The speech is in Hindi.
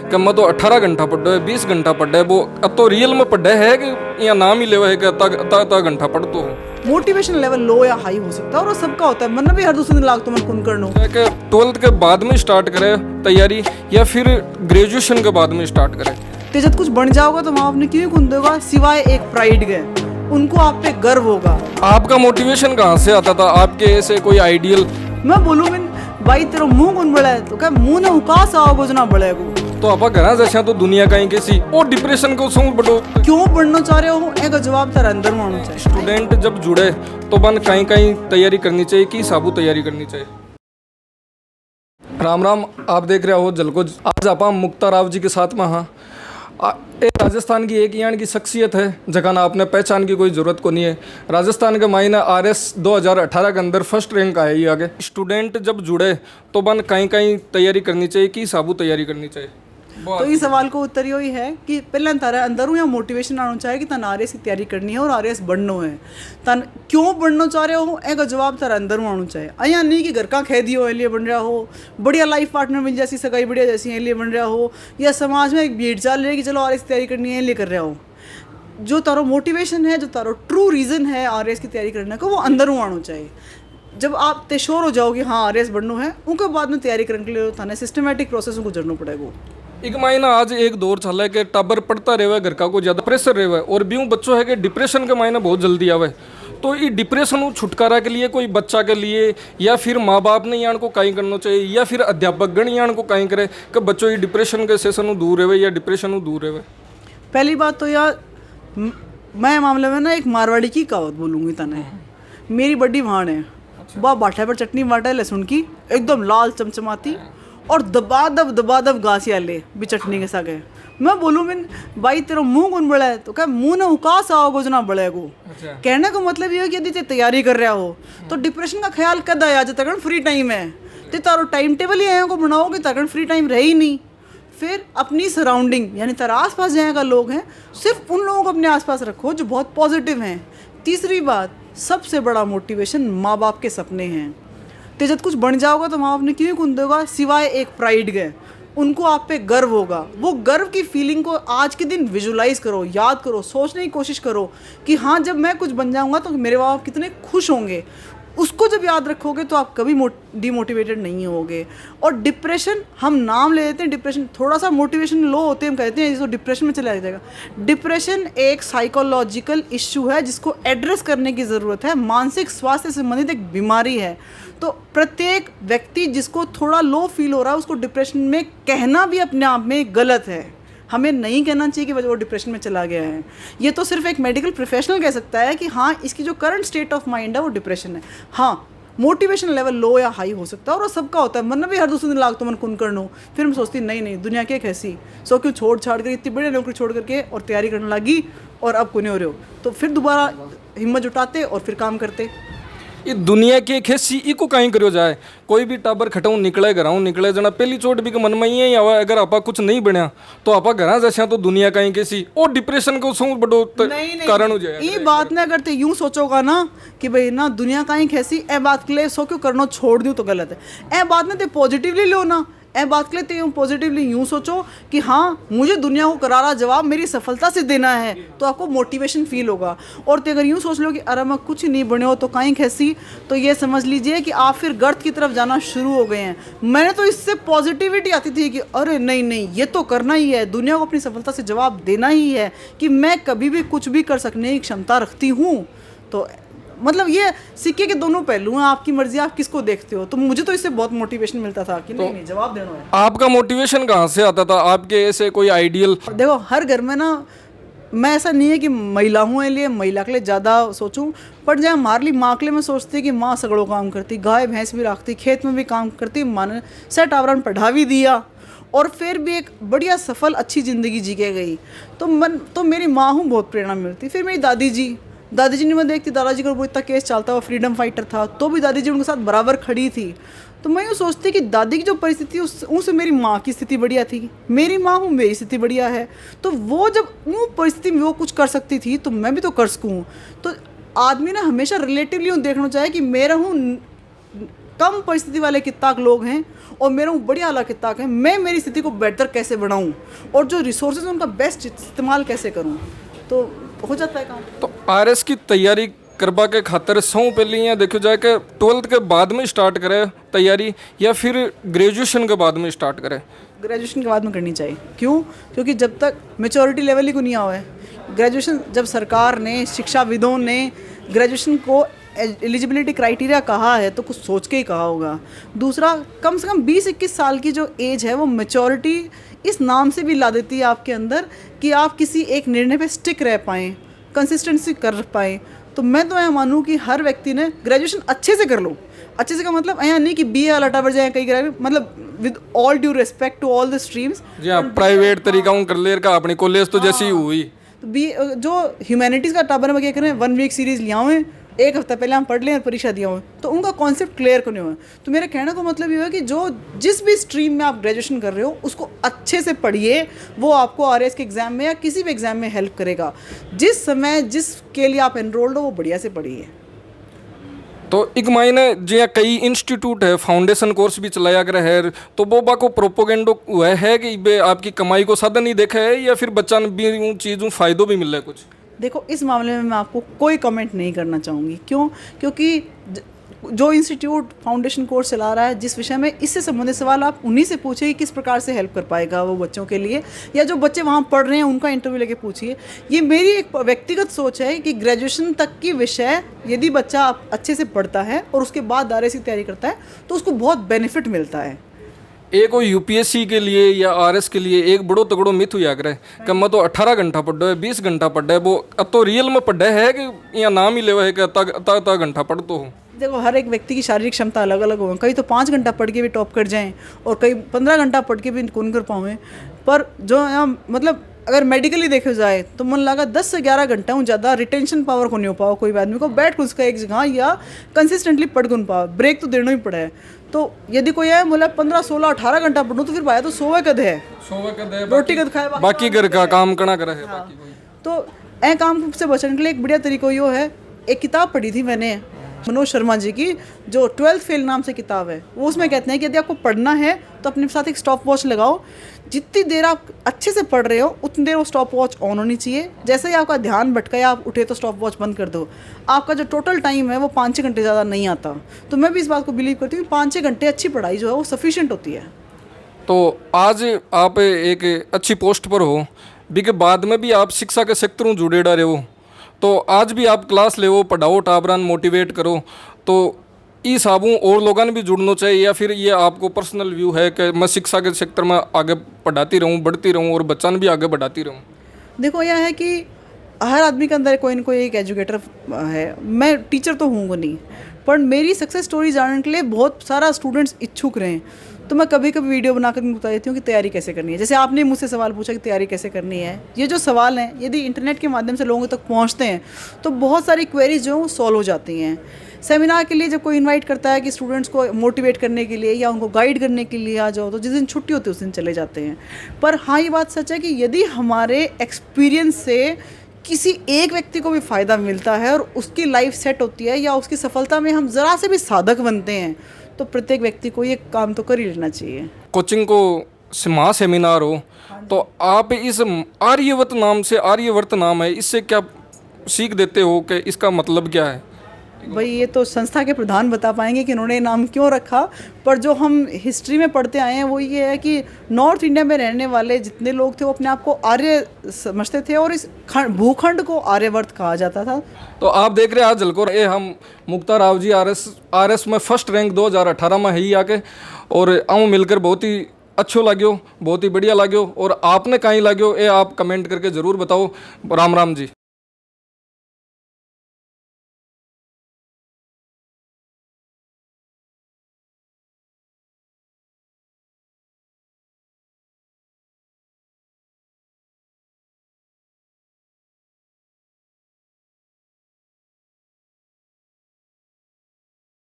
कि मैं तो 18 घंटा पढ़ो है, 20 घंटा पढ़ा है, वो अब तो रियल में पढ़ा है कि यहाँ नाम ही लेवा है कि अता घंटा पढ़ तो मोटिवेशन लेवल लो या हाई हो सकता है और वो सबका होता है। मन भी हर दूसरे दिन लाग तो मन कुन करनो कि 12th के बाद में स्टार्ट करे तैयारी या फिर ग्रेजुएशन के बाद में स्टार्ट करे। ते जब कुछ बन जाओगा तो माँ आपने क्यों कुन देगा, सिवाय एक प्राइड गए, उनको आप पे गर्व होगा। आपका मोटिवेशन कहाँ से आता था? आपके ऐसे कोई आइडियल? मैं बोलूँ मैं भाई तेरा मुंह कौन बड़ा है तो क्या मुंह ने उकास आओ जना बड़ेगो तो आप घर जैसा तो दुनिया का ही कैसी और डिप्रेशन को सो बड़ो क्यों पढ़ना चाह रहे हो, एक जवाब तेरा अंदर में होना चाहिए। स्टूडेंट जब जुड़े तो बन कहीं कहीं तैयारी करनी चाहिए कि साबू तैयारी करनी चाहिए। राम राम, आप देख रहे हो जलको। आज आप मुक्ता राव जी के साथ में हाँ एक राजस्थान की एक यान की शख्सियत है जगह ना आपने पहचान की कोई ज़रूरत को नहीं है। राजस्थान के मायने RS 2018 के अंदर फर्स्ट रैंक आया ये आगे। स्टूडेंट जब जुड़े तो बन कहीं कहीं तैयारी करनी चाहिए कि साबू तैयारी करनी चाहिए। तो इस सवाल को उत्तर यही है कि पहले तारा अंदर या मोटिवेशन आना चाहिए कि तन RS की तैयारी करनी है और RS बढ़नो है। तन क्यों बढ़ना चाह रहे हो एक जवाब तारा अंदर में आना चाहिए। अया नहीं कि घर का खेदी हो लिए बन रहा हो, बढ़िया लाइफ पार्टनर मिल जैसी सगाई बढ़िया जैसी लिए बन रहा हो, या समाज में एक भीड़ चाल रही है कि चलो RS की तैयारी करनी है लिए कर रहा हो। जो तारो मोटिवेशन है, जो तारो ट्रू रीज़न है RS की तैयारी करने का, वो अंदर में आना चाहिए। जब आप तेशोर हो जाओगे हाँ RS बढ़नो है, उनके बाद में तैयारी करने के लिए थाने सिस्टमेटिक प्रोसेस को गुजरना पड़ेगा। एक मायना आज एक दौर चल है कि टाबर पढ़ता रहे, घर का को ज़्यादा प्रेशर रहे और ब्यू बच्चों है कि डिप्रेशन के मायने बहुत जल्दी आवे। तो ये डिप्रेशन छुटकारा के लिए कोई बच्चा के लिए या फिर माँ बाप ने यान को कहीं करना चाहिए या फिर अध्यापक गण यान को कहीं करे कि बच्चों ये डिप्रेशन के सेशन दूर रहे या डिप्रेशन दूर रहे। पहली बात तो यार मैं मामले में ना एक मारवाड़ी की कहावत बोलूँगी तने। मेरी बड़ी भाण है, वह बाठे पर चटनी बाटा है लहसुन की एकदम लाल चमचमाती और दबादब गासिया ले भी चटनी के सागे। मैं बोलूँ मैं भाई तेरा मुंह कौन बड़ा है तो क्या मुंह ने उकास आओ जना बड़ेगो। कहने का मतलब ये है कि यदि ते तैयारी कर रहा हो तो डिप्रेशन का ख्याल कद आया जब तक फ्री टाइम है ते तारो टाइम टेबल ही आया को बनाओगे तक फ्री टाइम रहे ही नहीं। फिर अपनी सराउंडिंग यानी तेरा आसपास जाएगा लोग हैं, सिर्फ उन लोगों को अपने आसपास रखो जो बहुत पॉजिटिव हैं। तीसरी बात, सबसे बड़ा मोटिवेशन माँ बाप के सपने हैं। ते जब कुछ बन जाओगा तो माँ बाप ने क्यों कुन देगा, सिवाय एक प्राइड गए, उनको आप पे गर्व होगा। वो गर्व की फीलिंग को आज के दिन विजुलाइज करो, याद करो, सोचने की कोशिश करो कि हाँ जब मैं कुछ बन जाऊँगा तो मेरे माँ बाप कितने खुश होंगे। उसको जब याद रखोगे तो आप कभी डिमोटिवेटेड नहीं होगे। और डिप्रेशन हम नाम ले लेते हैं, डिप्रेशन थोड़ा सा मोटिवेशन लो होते हैं, हम कहते हैं जिसको डिप्रेशन में चला जाएगा। डिप्रेशन एक साइकोलॉजिकल इश्यू है जिसको एड्रेस करने की ज़रूरत है, मानसिक स्वास्थ्य से संबंधित एक बीमारी है। तो प्रत्येक व्यक्ति जिसको थोड़ा लो फील हो रहा है उसको डिप्रेशन में कहना भी अपने आप में गलत है। हमें नहीं कहना चाहिए कि वो डिप्रेशन में चला गया है। ये तो सिर्फ एक मेडिकल प्रोफेशनल कह सकता है कि हाँ इसकी जो करंट स्टेट ऑफ माइंड है वो डिप्रेशन है। हाँ मोटिवेशन लेवल लो या हाई हो सकता है और वो सबका होता है। मन भी हर दूसरे दिन लाग तो मन कुन करनो, फिर मैं सोचती नहीं दुनिया क्या कैसी सो क्यों छोड़ छाड़ कर इतनी बड़ी नौकरी छोड़ करके और तैयारी करने लगी और अब कुने हो रहे हो, तो फिर दोबारा हिम्मत जुटाते और फिर काम करते। ये दुनिया के खेसी ई को कहीं करो जाए। कोई भी टाबर खटाऊँ निकले घराऊँ निकले जना पहली चोट भी मन में ही आवा अगर आपा कुछ नहीं बनया तो आपा घर जैसा तो दुनिया कहीं कैसी और डिप्रेशन को सो बड़ो कारण हो जाए। ये बात ना अगर ते यूं सोचोगा ना कि भाई ना दुनिया कहीं कैसी ए बात के लिए सो क्यों करना छोड़ दूँ तो गलत है। ए बात ना ते पॉजिटिवली लो ना, ए बात के लिए तो पॉजिटिवली यूँ सोचो कि हाँ मुझे दुनिया को करारा जवाब मेरी सफलता से देना है, तो आपको मोटिवेशन फील होगा। और तो अगर यूँ सोच लो कि अरे मैं कुछ नहीं बने हो तो कहीं कैसी, तो ये समझ लीजिए कि आप फिर गर्त की तरफ जाना शुरू हो गए हैं। मैंने तो इससे पॉजिटिविटी आती थी कि अरे नहीं ये तो करना ही है, दुनिया को अपनी सफलता से जवाब देना ही है कि मैं कभी भी कुछ भी कर सकने की क्षमता रखती हूँ। तो मतलब ये सिक्के के दोनों पहलू हैं, आपकी मर्जी आप किसको देखते हो। तो मुझे तो इससे बहुत मोटिवेशन मिलता था कि नहीं जवाब देना है। आपका मोटिवेशन कहाँ से आता था? आपके ऐसे कोई आइडियल? देखो हर घर में ना, मैं ऐसा नहीं है कि महिलाओं के लिए महिला के लिए ज़्यादा सोचूं, पर जहाँ हमारे लिए माँ के लिए मैं सोचती कि माँ सगड़ों काम करती, गाय भैंस भी रखती, खेत में भी काम करती, माँ ने सेट आवरण पढ़ा भी दिया और फिर भी एक बढ़िया सफल अच्छी ज़िंदगी जी के गई। तो मेरी माँ हूँ बहुत प्रेरणा मिलती। फिर मेरी दादी जी ने मैं देखती, दादाजी का वो इतना केस चलता हुआ फ्रीडम फाइटर था तो भी दादी जी उनके साथ बराबर खड़ी थी। तो मैं यूँ सोचती कि दादी की जो परिस्थिति उससे मेरी माँ की स्थिति बढ़िया थी, मेरी माँ हूँ मेरी स्थिति बढ़िया है, तो वो जब वो परिस्थिति में वो कुछ कर सकती थी तो मैं भी तो कर सकूँ। तो आदमी ने हमेशा रिलेटिवली देखना चाहिए कि मेरा हूँ कम परिस्थिति वाले किताक लोग हैं और मेरे को बढ़िया वाला किताक है, मैं मेरी स्थिति को बेहतर कैसे बनाऊं और जो रिसोर्सेज उनका बेस्ट इस्तेमाल कैसे करूं, तो हो जाता है काम। तो आरएस की तैयारी करवा के खातर सौ पहले यहाँ देखो जाए कि 12th के बाद में स्टार्ट करें तैयारी या फिर ग्रेजुएशन के बाद में स्टार्ट करें? ग्रेजुएशन के बाद में करनी चाहिए। क्यों? क्योंकि जब तक मेच्योरिटी लेवल ही को नहीं हुआ है, ग्रेजुएशन जब सरकार ने, शिक्षाविदों ने ग्रेजुएशन को एलिजिबिलिटी क्राइटेरिया कहा है तो कुछ सोच के ही कहा होगा। दूसरा, कम से कम 20-21 साल की जो एज है वो मेच्योरिटी इस नाम से भी ला देती है आपके अंदर कि आप किसी एक निर्णय पे स्टिक रह पाएँ, कंसिस्टेंसी कर पाएँ। तो मैं तो यह मानूँ कि हर व्यक्ति ने ग्रेजुएशन अच्छे से कर लो। अच्छे से का मतलब यहाँ नहीं कि BA वाला टावर जाए कहीं करें, मतलब with all due respect to all the streams. जी हाँ, प्राइवेट तरीका कर ले का अपनी कॉलेज तो जैसी हुई। तो बी जो ह्यूमैनिटीज़ का टावर में क्या करें, 1 वीक सीरीज लिया हुए, एक हफ्ता पहले हम पढ़ लें और परीक्षा दिया हुआ, तो उनका कॉन्सेप्ट क्लियर क्यों नहीं हुआ। तो मेरे कहने का मतलब ये है कि जो जिस भी स्ट्रीम में आप ग्रेजुएशन कर रहे हो उसको अच्छे से पढ़िए, वो आपको आरएस के एग्ज़ाम में या किसी भी एग्ज़ाम में हेल्प करेगा। जिस समय जिसके लिए आप एनरोल्ड हो वो बढ़िया से पढ़िए। तो एक मायने जी कई इंस्टीट्यूट है, फाउंडेशन कोर्स भी चलाया कर है, तो वो बाको प्रोपोगेंडो हुआ है कि बे आपकी कमाई को साधन ही देखा है या फिर बच्चा ने भी चीज़ों फ़ायदों भी मिल रहा है कुछ? देखो, इस मामले में मैं आपको कोई कमेंट नहीं करना चाहूँगी। क्यों? क्योंकि जो इंस्टीट्यूट फाउंडेशन कोर्स चला रहा है, जिस विषय में इससे संबंधित सवाल आप उन्हीं से पूछिए कि किस प्रकार से हेल्प कर पाएगा वो बच्चों के लिए, या जो बच्चे वहाँ पढ़ रहे हैं उनका इंटरव्यू लेके पूछिए। ये मेरी एक व्यक्तिगत सोच है कि ग्रेजुएशन तक की विषय यदि बच्चा अच्छे से पढ़ता है और उसके बाद आरएस की तैयारी करता है तो उसको बहुत बेनिफिट मिलता है। एक वो यूपीएससी के लिए या आरएस के लिए एक बड़ो तगड़ो मिथ हुआ करे कि मैं तो 18 घंटा पढ़ है, 20 घंटा पढ़ है, वो अब तो रियल में पढ़ा है कि यहाँ नाम ही लेवा है कि अता घंटा पढ़ तो हो। देखो, हर एक व्यक्ति की शारीरिक क्षमता अलग अलग हो, कई तो 5 घंटा पढ़ के भी टॉप कर जाएं और कई 15 घंटा पढ़ के भी कौन कर पाएँ। पर जो यहाँ मतलब अगर मेडिकली देखा जाए तो मन लगा 10 से 11 घंटा हूँ ज़्यादा रिटेंशन पावर को नहीं हो पाओ कोई भी आदमी को बैठ कर उसका एक जगह या कंसिस्टेंटली पढ़ कौन पाओ, ब्रेक तो देना ही पड़ा है। तो यदि कोई है बोला 15, 16, 18 घंटा पढ़ूँ तो फिर भाई तो 100 कद है, रोटी कद खाए, बाकी घर का काम करना करा है। हाँ। तो ए काम से बचने के लिए एक बढ़िया तरीका यो है, एक किताब पढ़ी थी मैंने मनोज शर्मा जी की, जो 12th फेल नाम से किताब है। वो उसमें कहते हैं कि यदि आपको पढ़ना है तो अपने साथ एक स्टॉप वॉच लगाओ, जितनी देर आप अच्छे से पढ़ रहे हो उतनी देर वो स्टॉप वॉच ऑन होनी चाहिए। जैसे ही आपका ध्यान भटका या आप उठे तो स्टॉप वॉच बंद कर दो। आपका जो टोटल टाइम है वो 5-6 घंटे ज़्यादा नहीं आता। तो मैं भी इस बात को बिलीव करती हूँ कि 5-6 घंटे अच्छी पढ़ाई जो है वो सफिशिएंट होती है। तो आज आप एक अच्छी पोस्ट पर हो, भी के बाद में भी आप शिक्षा के सेक्टरों जुड़े रहे हो, तो आज भी आप क्लास ले पढ़ाओ, टाबरान मोटिवेट करो, तो इस हिसाबों और लोगों ने भी जुड़ना चाहिए या फिर ये आपको पर्सनल व्यू है कि मैं शिक्षा के सेक्टर में आगे पढ़ाती रहूं, बढ़ती रहूं और बच्चा ने भी आगे बढ़ाती रहूं? देखो, यह है कि हर आदमी के अंदर कोई ना कोई एक एजुकेटर है। मैं टीचर तो हूँ नहीं, पर मेरी सक्सेस स्टोरी जानने के लिए बहुत सारा स्टूडेंट्स इच्छुक रहे, तो मैं कभी कभी वीडियो बनाकर बता देती हूँ कि तैयारी कैसे करनी है। जैसे आपने मुझसे सवाल पूछा कि तैयारी कैसे करनी है, ये जो सवाल हैं यदि इंटरनेट के माध्यम से लोगों तक पहुँचते हैं तो बहुत सारी क्वेरीज जो हैं सॉल्व हो जाती हैं। सेमिनार के लिए जब कोई इनवाइट करता है कि स्टूडेंट्स को मोटिवेट करने के लिए या उनको गाइड करने के लिए आ जाओ, तो जिस दिन छुट्टी होती है उस दिन चले जाते हैं। पर हाँ, ये बात सच है कि यदि हमारे एक्सपीरियंस से किसी एक व्यक्ति को भी फ़ायदा मिलता है और उसकी लाइफ सेट होती है या उसकी सफलता में हम ज़रा से भी साधक बनते हैं, तो प्रत्येक व्यक्ति को ये काम तो कर ही लेना चाहिए। कोचिंग को महा सेमिनार हो, तो आप इस आर्यवर्त नाम है, इससे क्या सीख देते हो कि इसका मतलब क्या है? भाई, ये तो संस्था के प्रधान बता पाएंगे कि इन्होंने नाम क्यों रखा, पर जो हम हिस्ट्री में पढ़ते आए हैं वो ये है कि नॉर्थ इंडिया में रहने वाले जितने लोग थे वो अपने आप को आर्य समझते थे और इस भूखंड को आर्यवर्त कहा जाता था। तो आप देख रहे हैं आज झलकोर ये हम मुक्ता राव जी आरएस में फर्स्ट रैंक 2018 में ही आके, और आऊँ मिलकर बहुत ही अच्छो लाग्यो, बहुत ही बढ़िया लाग्यो, और आपने कहीं लाग्यो ये आप कमेंट करके ज़रूर बताओ। राम राम जी।